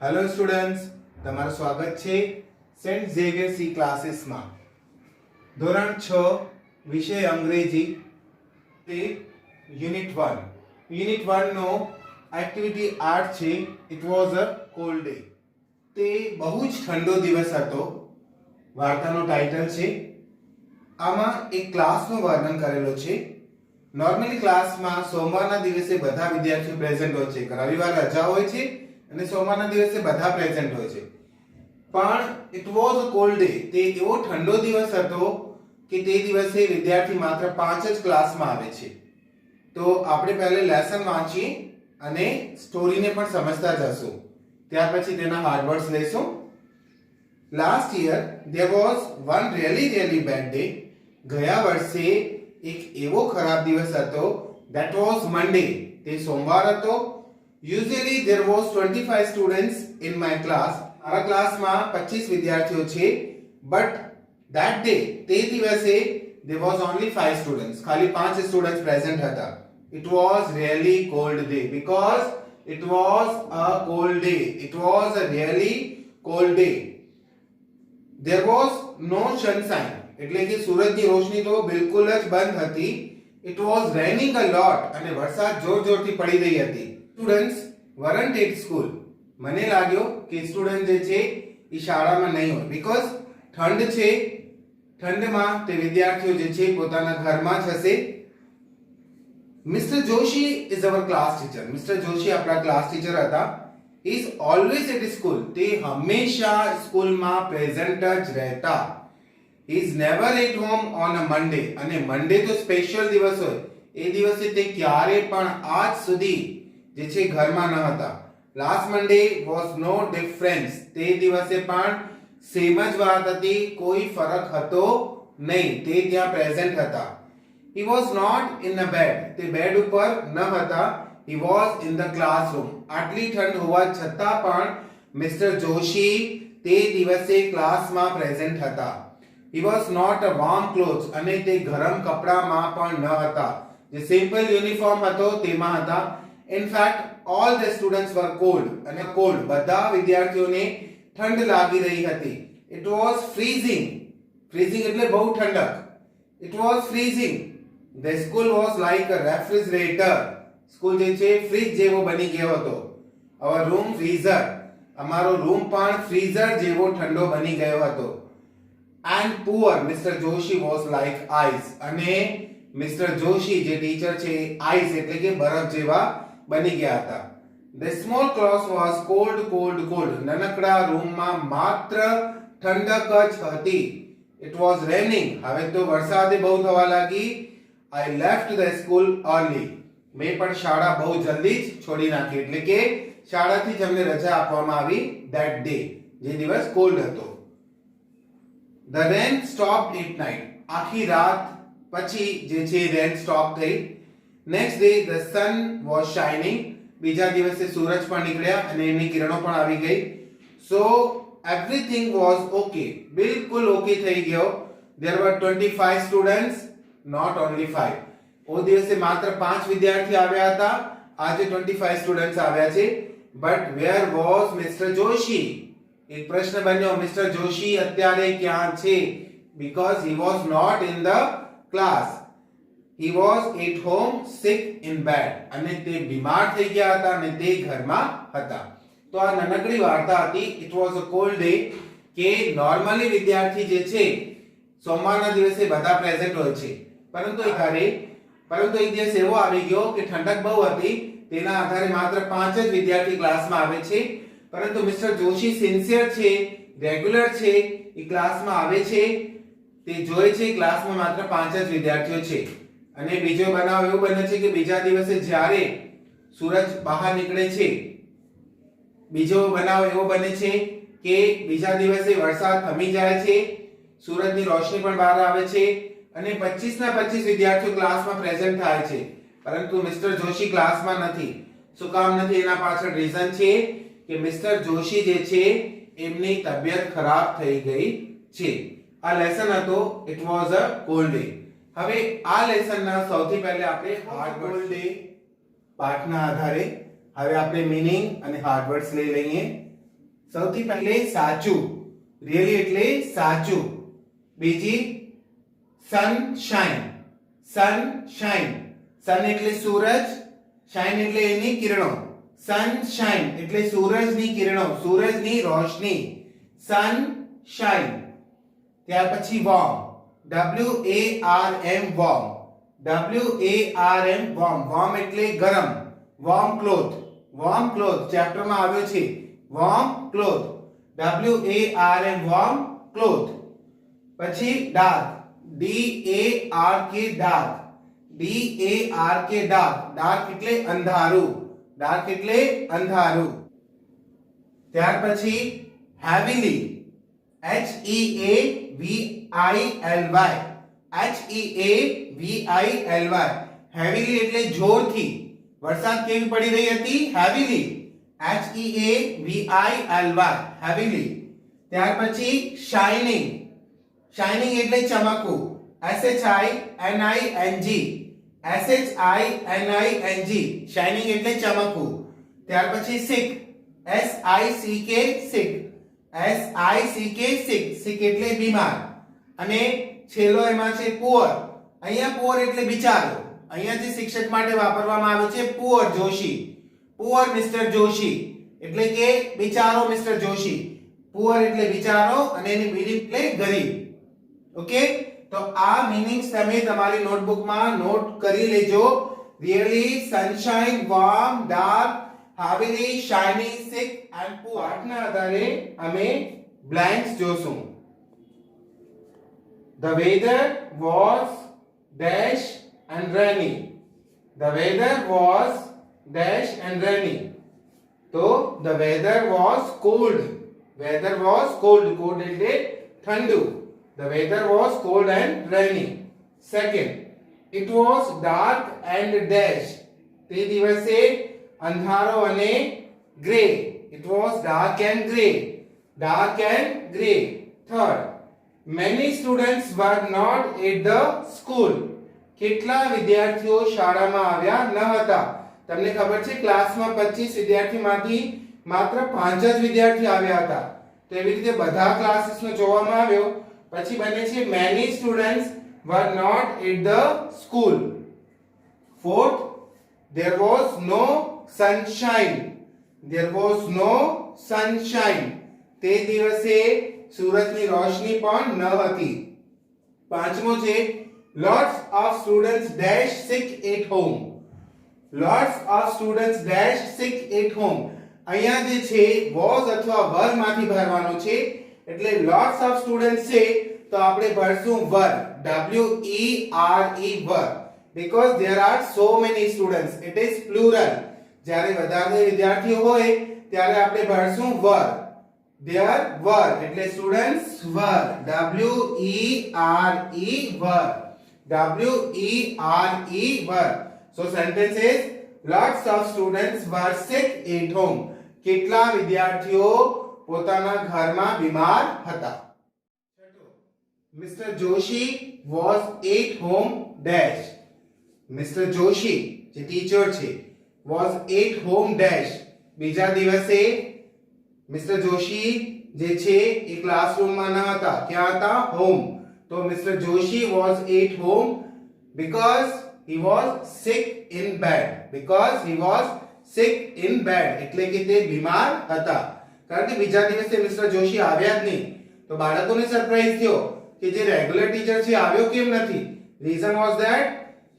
Hello students, તમારું સ્વાગત છે સેન્ટ ઝેવિયર સી ક્લાસીસમાં. ધોરણ 6 વિષય અંગ્રેજી, તે યુનિટ 1. યુનિટ 1 નો એક્ટિવિટી 8 છે. It was a cold day. તે બહુ જ ઠંડો દિવસ હતો. વાર્તાનો ટાઇટલ છે. આમાં એક ક્લાસનું વર્ણન કરેલો છે. નોર્મલી ક્લાસમાં સોમવારના દિવસે બધા વિદ્યાર્થીઓ પ્રેઝન્ટ હોય છે. રવિવાર રજા હોય છે અને સોમવારના દિવસે બધા પ્રેઝન્ટ હોય છે. પણ it was a cold day. તે એવો ઠંડો દિવસ હતો કે તે દિવસે વિદ્યાર્થી માત્ર 5 જ ક્લાસમાં આવે છે. તો આપણે પહેલે લેસન વાંચીએ અને સ્ટોરીને પણ સમજતા જશું. ત્યાર પછી તેના હાર્ડ વર્ડ્સ લેશું. Last year there was one really bad day. ગયા વર્ષે એક એવો ખરાબ દિવસ હતો. that was Monday. તે સોમવાર હતો. Usually there was 25 students in my class. મારા ક્લાસમાં 25 વિદ્યાર્થીઓ છે. But that day, તે દિવસે there was only 5 students. ખાલી 5 સ્ટુડન્ટ્સ પ્રેઝન્ટ હતા. It was really cold day because it was a cold day. It was a really cold day. There was no sunshine. એટલે કે સૂરજની રોશની તો બિલકુલ જ બંધ હતી. It was raining a lot. અને વરસાદ જોરથી પડી રહી હતી. Students weren't at school. મને લાગ્યો કે સ્ટુડન્ટ જે છે એ શાળામાં નહીં હોય because ઠંડ છે. ઠંડમાં તે વિદ્યાર્થીઓ જે છે પોતાના ઘરમાં જ હશે. Mr. Joshi is our class teacher. Mr. Joshi આપણા ક્લાસ ટીચર હતા. He is always at school. તે હંમેશા સ્કૂલમાં પ્રેઝન્ટ જ રહેતા. He is never at home on a Monday. અને મંડે તો સ્પેશિયલ દિવસ હોય. એ દિવસે તે ક્યારે પણ આજ સુધી જે છે ઘરમાં ન હતા. Last Monday was no difference. તે દિવસે પણ સેમ જ વાત હતી. કોઈ ફરક હતો નહીં. તે ત્યાં પ્રેઝન્ટ હતા. He was not in a bed. તે બેડ ઉપર ન હતા. He was in the classroom. આટલી ઠંડ હોવા છતાં પણ મિસ્ટર જોશી તે દિવસે ક્લાસમાં પ્રેઝન્ટ હતા. He was not a warm clothes. અને તે ગરમ કપડામાં પણ ન હતા. જે સિમ્પલ યુનિફોર્મ હતો તેમાં હતા. In fact, all the students were cold. અને cold બધા વિદ્યાર્થીઓને ઠંડ લાગી રહી હતી. It was freezing. Freezing એટલે બહુ ઠંડક. It was freezing. The school was like a refrigerator. School જે છે ફ્રીજ જેવો બની ગયો હતો. Our room freezer. અમારો રૂમ પણ ફ્રીઝર જેવો ઠંડો બની ગયો હતો. And poor Mr. Joshi was like ice. અને મિસ્ટર જોશી જે ટીચર છે આઈસ એટલે કે બરફ જેવા બની ગયા હતા. The small class was cold. નાનકડા રૂમમાં માત્ર ઠંડક જ હતી. It was raining. હવે તો વરસાદે બહુ થવા લાગી. I left the school early. મેં પણ શાળા બહુ જલ્દી જ છોડી નાખી. એટલે કે શાળાથી જ અમને રજા આપવામાં આવી that day. જે દિવસ કોલ્ડ હતો. The rain stopped at night. આખી રાત પછી જે છે રેન સ્ટોપ થઈ. Next day the sun was shining. બીજા દિવસે સૂરજ પણ નીકળ્યા અને એની કિરણો પણ આવી ગઈ. So everything was okay. બિલકુલ ઓકે થઈ ગયો. There were 25 students, not only 5. ઓ દિવસે માત્ર 5 વિદ્યાર્થી આવ્યા હતા. આજે 25 સ્ટુડન્ટ્સ આવ્યા છે. But where was Mr. Joshi? એક પ્રશ્ન બન્યો, મિસ્ટર જોશી અત્યારે ક્યાં છે? Because he was not in the class. He was at home sick in bed. અને તે બીમાર થઈ ગયા હતા અને તે ઘરમાં હતા. તો આ નાનકડી વાર્તા હતી. It was a cold day. કે નોર્મલી વિદ્યાર્થી જે છે સોમવારના દિવસે બધા પ્રેઝન્ટ હોય છે. પરંતુ એક દિવસ એવો આવી ગયો કે ઠંડક બહુ હતી. તેના આધારે માત્ર 5 જ વિદ્યાર્થી ક્લાસમાં આવે છે. પરંતુ મિસ્ટર જોશી સિન્સિયર છે, રેગ્યુલર છે. એ ક્લાસમાં આવે છે. તે જોઈ છે ક્લાસમાં માત્ર 5 જ વિદ્યાર્થીઓ છે. અને બીજો બનાવ એવો બને છે કે બીજા દિવસે જ્યારે સૂરજ બહાર નીકળે છે. બીજો બનાવ એવો બને છે કે બીજા દિવસે વરસાદ થમી જાય છે. સૂરજની રોશની પણ બહાર આવે છે અને 25 ના 25 વિદ્યાર્થીઓ ક્લાસમાં પ્રેઝન્ટ થાય છે. પરંતુ મિસ્ટર જોશી ક્લાસમાં નથી. શું કામ નથી? એના પાછળ રીઝન છે કે મિસ્ટર જોશી જે છે એમની તબિયત ખરાબ થઈ ગઈ છે. આ લેસન હતો it was a cold day. હવે આ લેસનના સૌથી પહેલા આપણે હાર્ડ કોલ્ડ ડે પાઠના આધારે હવે આપણે મીનિંગ અને હાર્ડ વર્ડ્સ લઈ લઈએ. સૌથી પહેલે સાચું, રિયલી એટલે સાચું. બીજી સનશાઇન, સનશાઇન, સન એટલે સૂરજ, શાઇન એટલે એની કિરણો. સનશાઇન એટલે સૂરજની કિરણો, સૂરજની રોશની. સનશાઇન. ત્યાર પછી warm, WARM, warm, WARM, warm. Warm એટલે ગરમ. વોર્મ ક્લોથ, વોર્મ ક્લોથ ચેપ્ટરમાં આવ્યો છે. Warm cloth, WARM, warm cloth. પછી dark, DARK, dark, DARK, dark. Dark એટલે અંધારું, ડાર્ક એટલે અંધારું. ત્યાર પછી હેવીલી, HEAVILY, HEAVILY. હેવીલી એટલે જોરથી. વરસાદ કેવી પડી રહી હતી? હેવીલી. HEAVILY, heavily. ત્યાર પછી શાઇનિંગ, શાઇનિંગ એટલે ચમકવું. SHINING, SHINING, શાઇનિંગ એટલે ચમકવું. ત્યાર પછી સિક, SICK, સિક, SICK, સિક, સિક એટલે બીમાર. અને છેલ્લો એમાં છે પુઅર. અહીંયા પુઅર એટલે બિચારો. અહીંયા જે શિક્ષક માટે વાપરવામાં આવે છે poor Joshi, poor mister Joshi એટલે કે બિચારો મિસ્ટર જોશી. પુઅર એટલે બિચારો અને એની મીનિંગ એટલે ગરીબ. ઓકે, તો આ મીનિંગ્સ તમે તમારી નોટબુકમાં નોટ કરી લેજો. Really, sunshine, warm, dark, heavily, shining, sick and poor. પાઠના આધારે અમે બ્લેન્ક્સ જોશું. The weather was dash and rainy. The weather was dash and rainy. So the weather was cold. Weather was cold. Cold એટલે ઠંડુ. The weather was cold and rainy. Second, it was dark and dash. તે દિવસે અંધારો અને grey. It was dark and grey. Dark and grey. Third, many students were not at the school. કેટલા વિદ્યાર્થીઓ શાળામાં આવ્યા ન હતા? તમને ખબર છે ક્લાસમાં 25 વિદ્યાર્થીમાંથી માત્ર 5 જ વિદ્યાર્થી આવ્યા હતા. તો એવી રીતે બધા ક્લાસીસનો જોવામાં આવ્યો. પછી બને છે many students were not at the school. Fourth, there was no sunshine. There was no sunshine. તે દિવસે સૂરજની રોશની પણ ન હતી. પાંચમો છે lots of students dash sick at home. Lots of students dash sick at home. અહીંયા જે છે was અથવા were માંથી ભરવાનું છે. એટલે lots of students છે તો આપણે ભરશું were, WERE, were, because there are so many students. It is plural. જ્યારે વધારે વિદ્યાર્થીઓ હોય ત્યારે આપણે ભરશું were. There were એટલે students were, WERE, were, WERE, were. So sentence is lots of students were sick at home. કેટલા વિદ્યાર્થીઓ પોતાના ઘરમાં બીમાર હતા. Mr. Joshi was at home dash. Mr. Joshi જે ટીચર છે was at home dash. બીજા દિવસે મિસ્ટર જોશી જે છે એ ક્લાસરૂમમાં ન હતા. ક્યાં હતા? હોમ. તો mister Joshi was at home because he was sick in bed. Because he was sick in bed એટલે કે તે બીમાર હતા. કારણ કે બીજા દિવસે મિસ્ટર જોશી આવ્યા જ નહીં. તો બાળકોને સરપ્રાઈઝ થયો કે જે રેગ્યુલર ટીચર છે આવ્યો કેમ નથી? Reason was that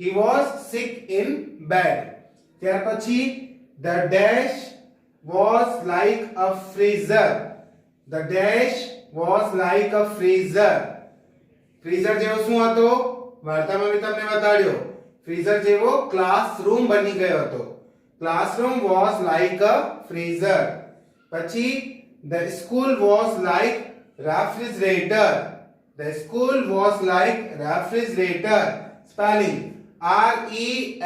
he was sick in bed. ત્યાર પછી the dash was like a freezer. The dash was like a freezer. Freezer જેવો શું હતો? વાર્તામાં મેં તમને બતાડ્યો. Freezer જેવો classroom બની ગયો હતો. Classroom was like a freezer. પછી the school was like refrigerator. The school was like refrigerator. Spelling REFRIGERATOR.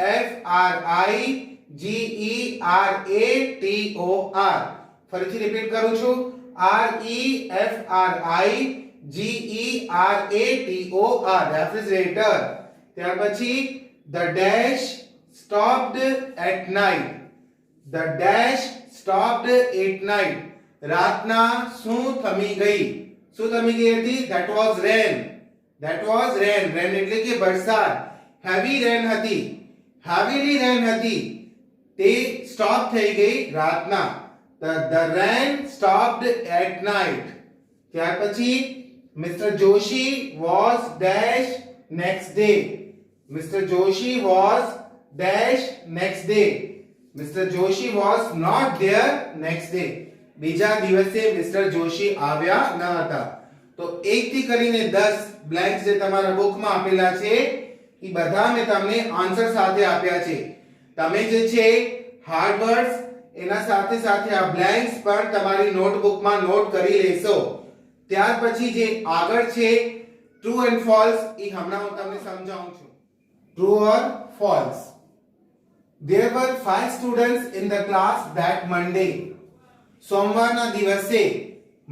ફરીથી રિપીટ કરું છું. REFRIGERATOR, refrigerator. ત્યાર પછી the dash stopped at night. The dash stopped at night. રાતના શું થમી ગઈ? શું થમી ગઈ હતી? That was rain. That was rain. Rain એટલે કે વરસાદ. Heavy rain હતી. Heavily rain હતી. તે સ્ટોપ થઈ ગઈ રાતના. The rain stopped at night. ત્યાર પછી Mr. Joshi was dash next day. Mr. Joshi was dash next day. Mr. Joshi was not there next day. બીજા દિવસે મિસ્ટર જોશી આવ્યા ન હતા. તો 1 થી કરીને 10 બ્લેન્ક્સ જે તમારા બુકમાં આપેલા છે એ બધા મેં તમને આન્સર સાથે આપ્યા છે. તમે જે છે હાર્ડ વર્ડ્સ એના સાથે સાથે આ બ્લેન્ક્સ પણ તમારી નોટબુકમાં નોટ કરી લેશો. ત્યાર પછી જે આગળ છે ટ્રુ એન્ડ ફોલ્સ એ હમણાં હું તમને સમજાવું છું. True or false? There were 5 students in the class that Monday. સોમવારના દિવસે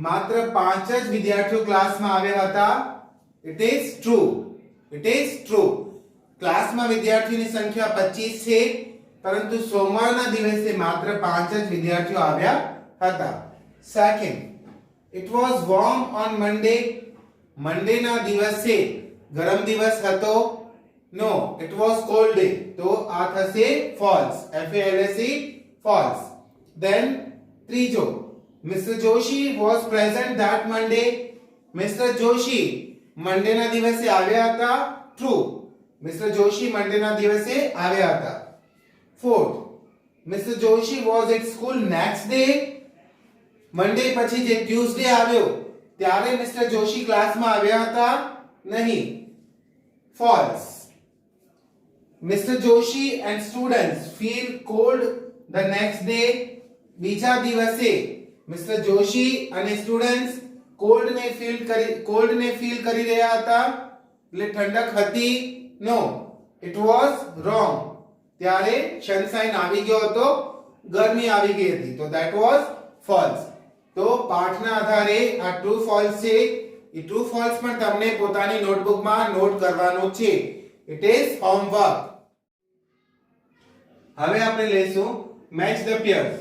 માત્ર 5 જ વિદ્યાર્થીઓ ક્લાસમાં આવ્યા હતા. It is true. It is true. ક્લાસમાં વિદ્યાર્થીઓની સંખ્યા 25 છે, પરંતુ સોમવારના દિવસે માત્ર 5 જ વિદ્યાર્થીઓ આવ્યા હતા. Second, it was warm on Monday. મંડેના દિવસે ગરમ દિવસ હતો. No, it was cold day. તો આ થશે false. FALSE false. Then ત્રીજો, Mr. Joshi was present that Monday. Mr. Joshi મંડેના દિવસે આવ્યા હતા. True. Mr. Joshi મંડેના દિવસે આવ્યા હતા. Fourth, Mr. Joshi was at school next day. મંડે પછી જે ટ્યુઝડે આવ્યો ત્યારે મિસ્ટર જોશી ક્લાસમાં આવ્યા હતા નહીં. False. Mr. Joshi and students feel cold the next day. બીજા દિવસે મિસ્ટર જોશી અને સ્ટુડન્ટ્સ કોલ્ડ ને ફીલ કરી રહ્યા હતા, એટલે ઠંડક હતી. નો, ઇટ વોઝ રોંગ. ત્યારે સનશાઇન આવી ગયો હતો, ગરમી આવી ગઈ હતી. તો ધેટ વોઝ ફોલ્સ. તો પાઠના આધારે આ ટ્રુ ફોલ્સ છે. એ ટ્રુ ફોલ્સ પણ તમને પોતાની નોટબુકમાં નોટ કરવાનું છે. It is homework. હવે આપણે લેશું મેચ ધ પેયર્સ.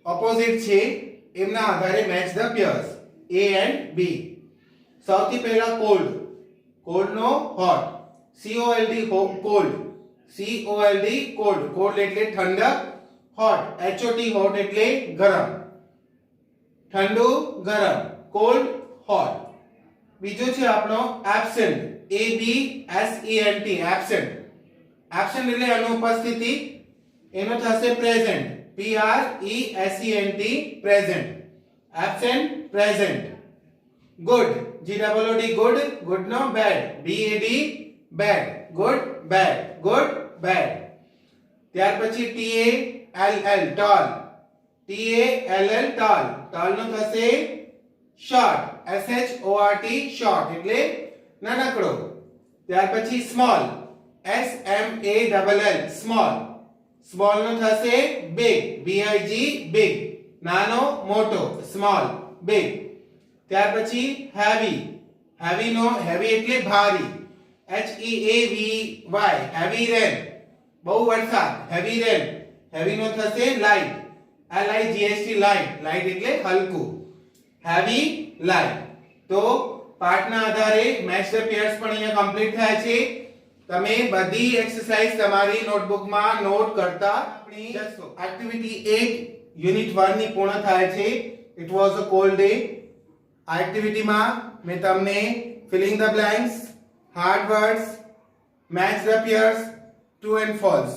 ઓપોઝિટ છે એમના આધારે match the pairs A and B. સૌથી પહેલા કોલ્ડ. કોલ્ડ નો hot. COLD cold. COLD cold. Cold એટલે ઠંડક. હોટ HOT હોટ એટલે ગરમ. ઠંડુ ગરમ. Cold hot. બીજો છે આપણો એબ્સેન્ટ. ABSENT absent. એબ્સેન્ટ એટલે અનુપસ્થિતિ. એનો થશે present. PRESENT present. Absent present. Good. GOOD good. Good no bad. BAD bad. Good bad. Good bad. ત્યાર પછી TALL tall. TALL tall. tall નો થશે short. SHORT short એટલે નાનકડો. ત્યાર પછી small. SMALL small. સ્મોલ નો થશે big. BIG big. નાનો મોટો. Small big. ત્યાર પછી heavy. heavy નો heavy એટલે ભારી. HEAVY heavy rain. બહુ વરસાદ. heavy rain. heavy નો થશે light. LIGHT light. light એટલે હલકું. heavy light. તો પાઠના આધારે મેચ ધ પેયર્સ પણ અહીંયા કમ્પ્લીટ થાય છે. તમે બધી એક્સરસાઇઝ તમારી નોટબુકમાં નોટ કરતા જશો. એક્ટિવિટી 8 યુનિટ 1 ની પૂર્ણ થાય છે. It was a cold day. આ એક્ટિવિટીમાં મેં તમને filling the blanks, hard words, match the payers, true and false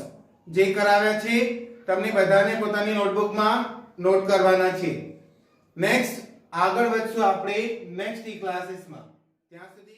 જે કરાવ્યા છે તમને બધાને પોતાની નોટબુકમાં નોટ કરવાના છે. નેક્સ્ટ આગળ વધશું આપણે નેક્સ્ટ ક્લાસીસમાં. ત્યાં સુધી